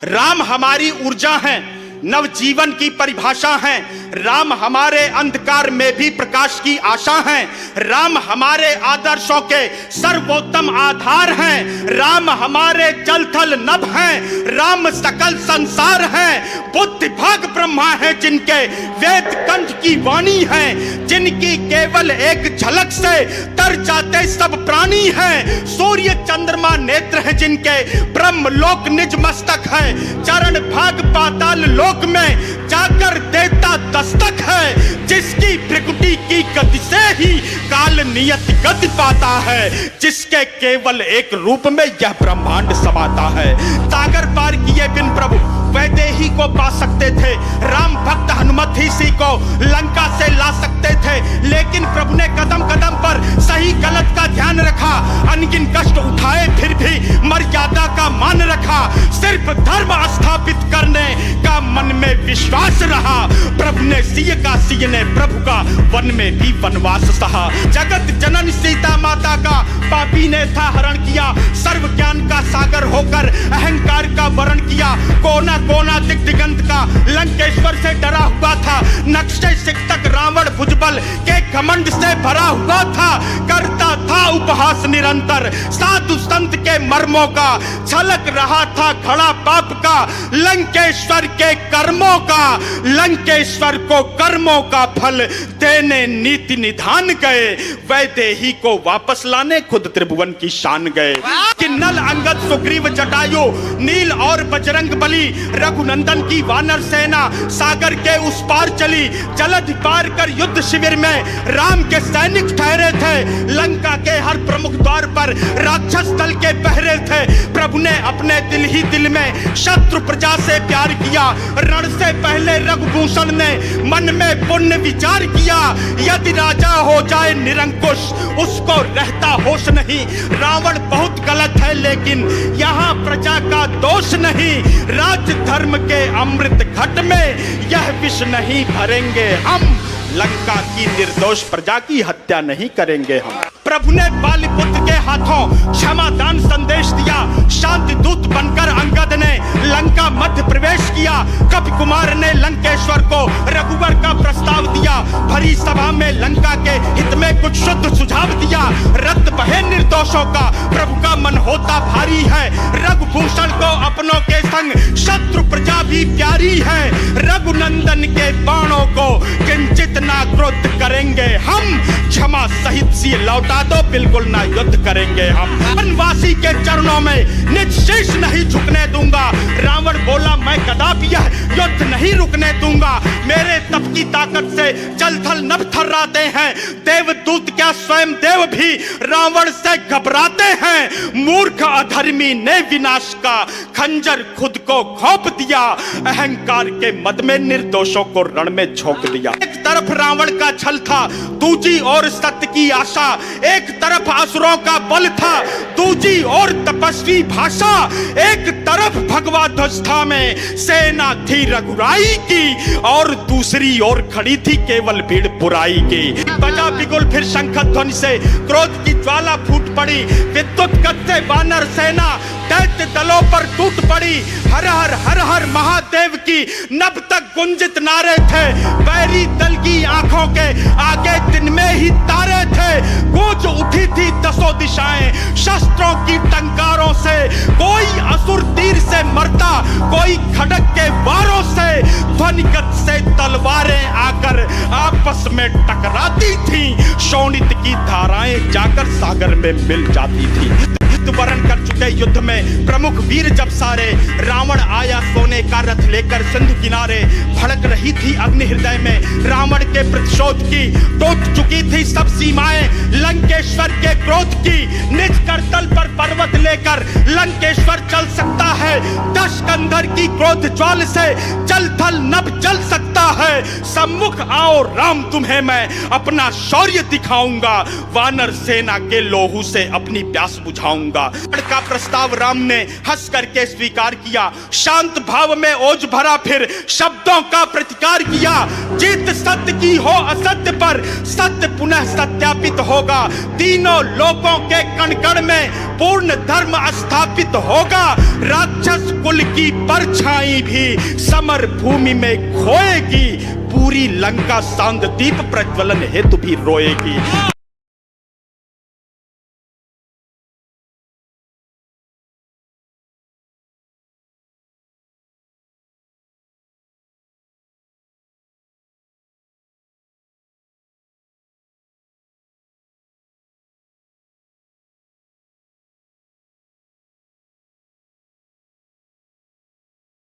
राम हमारी ऊर्जा है, नवजीवन की परिभाषा है। राम हमारे अंधकार में भी प्रकाश की आशा है। राम हमारे आदर्शों के सर्वोत्तम आधार हैं। राम हमारे जल थल नभ हैं। राम सकल संसार हैं। बुद्धि भाग ब्रह्मा है जिनके वेद कंठ की वाणी है, जिनकी केवल एक झलक से तर जाते सब प्राणी हैं। सूर्य चंद्रमा नेत्र हैं जिनके ब्रह्मलोक निज मस्तक है। चरण भाग पाताल लोक में जाकर देता दस्तक है। जिसकी प्रकृति की गति से ही काल नियत गति पाता है। जिसके केवल एक रूप में यह ब्रह्मांड समाता है। सागर पार किए बिन प्रभु वैदेही को पा सकते थे। राम भक्त हनुमत ही सी को लंका से ला सकते थे, लेकिन प्रभु ने कदम कदम पर सही गलत का ध्यान रखा। अनगिन कष्ट उठाए फिर भी मर्यादा का मान रखा। सिर्फ धर्म स्थापित करने का मन में विश्वास रहा। प्रभु ने सिय का सिय ने प्रभु का वन में भी वनवास सहा। जगत जनन सीता माता का पापी ने था हरण किया। सर्व ज्ञान का सागर होकर अहंकार का वरण किया। कोना कोना दिग दिगंत का लंकेश्वर से डरा हुआ था। नक्शे सिकतक रावण भुजबल के घमंड से भरा हुआ था। करता था उपहास निरंतर साधु संत के मर्मों का। छलक रहा था खड़ा पाप का लंकेश्वर के कर्मों का। लंकेश्वर को कर्मों का फल देने नीति निधान गए। वैदेही को वापस लाने खुद त्रिभुवन की शान गए। कि नल अंगद सुग्रीव जटायु नील और बजरंग बली रघुनंदन की वानर सेना सागर के उस पार चली। जलधि पार कर युद्ध शिविर में राम के सैनिक ठहरे थे। लंका के हर प्रमुख द्वार पर राक्षस दल के पहरे थे। प्रभु ने अपने दिल ही दिल में शत्रु प्रजा से प्यार किया। रण से पहले रघुभूषण ने मन में पुण्य विचार किया। यदि राजा हो जाए निरंकुश उसको रहता होश नहीं। रावण बहुत गलत है लेकिन यहाँ प्रजा का दोष नहीं। राज धर्म के अमृत घट में यह विष नहीं भरेंगे हम। लंका की निर्दोष प्रजा की हत्या नहीं करेंगे हम। प्रभु ने बालीपुत्र के हाथों क्षमादान संदेश दिया। शांति दूत बनकर अंगद ने लंका मध्य प्रवेश किया। कवि कुमार ने लंकेश्वर को रघुवर का प्रस्ताव दिया। भरी सभा में लंका के हित में कुछ शुद्ध सुझाव दिया। रक्त बहे निर्दोषों का प्रभु का मन होता भारी है। रघुभूषण को अपनों के संग शत्रु प्रजा भी प्यारी है। रघुनंदन के बाणों को किंचित ना क्रोध करेंगे हम। क्षमा सहित सी लौटा दो बिल्कुल ना युद्ध करेंगे हम। वनवासी के चरणों में निज शीश नहीं झुकने दूंगा। रावण बोला मैं कदापि यह युद्ध नहीं रुकने दूंगा। मेरे तप की ताकत से जल थल नभ थर्राते हैं। देवदूत क्या स्वयं देव भी रावण से घबराते हैं। मूर्ख अधर्मी ने विनाश का खंजर खुद को घोंप दिया। अहंकार के मद में निर्दोषों को रण में झोंक दिया। एक तरफ रावण का छल था, दूसरी ओर सत्य की आशा। एक तरफ असुरों का बल था, दूसरी ओर तपस्वी भाषा। एक तरफ भगवा ध्वजथा में सेना थी रघुराई की और दूसरी ओर खड़ी थी केवल भीड़ बुराई की। बजा बिगुल फिर शंख ध्वनि से क्रोध की ज्वाला फूट पड़ी। विद्युत गति से वानर सेना दैत्य दलों पर टूट पड़ी। हर हर हर हर महादेव की नभ तक गुंजित नारे थे। बैरी दल की आंखों के आगे दिन में ही तारे थे। गूंज उठी थी दसों दिशाएं शस्त्रों की टंकारों से। कोई असुर तीर से मरता, कोई खड़ग के वारों से। ध्वनिगत से तलवारें आकर आपस में टकराती थी। शोणित की धाराएं जाकर सागर में मिल जाती थी। वरण कर चुके युद्ध में प्रमुख वीर जब सारे। रावण आया सोने का रथ लेकर सिंधु किनारे। भड़क रही थी अग्नि हृदय में रावण के प्रतिशोध की। टूट चुकी थी सब सीमाएं लंकेश्वर के क्रोध की। निज करतल पर पर्वत लेकर लंकेश्वर चल सकता है। दश कंधर की क्रोध ज्वाल से जल थल नभ जल सकता है। सम्मुख आओ राम तुम्हें मैं अपना शौर्य दिखाऊंगा। वानर सेना के लोहू से अपनी प्यास बुझाऊंगा। का प्रस्ताव राम ने हंस करके स्वीकार किया। शांत भाव में ओज भरा, फिर शब्दों का प्रतिकार किया। जीत सत्य की हो असत्य पर, सत्य पुनः सत्यापित होगा। तीनों लोकों के कण कण में पूर्ण धर्म स्थापित होगा। राक्षस कुल की परछाई भी समर भूमि में खोएगी। पूरी लंका सांग दीप प्रज्वलन हेतु भी रोएगी।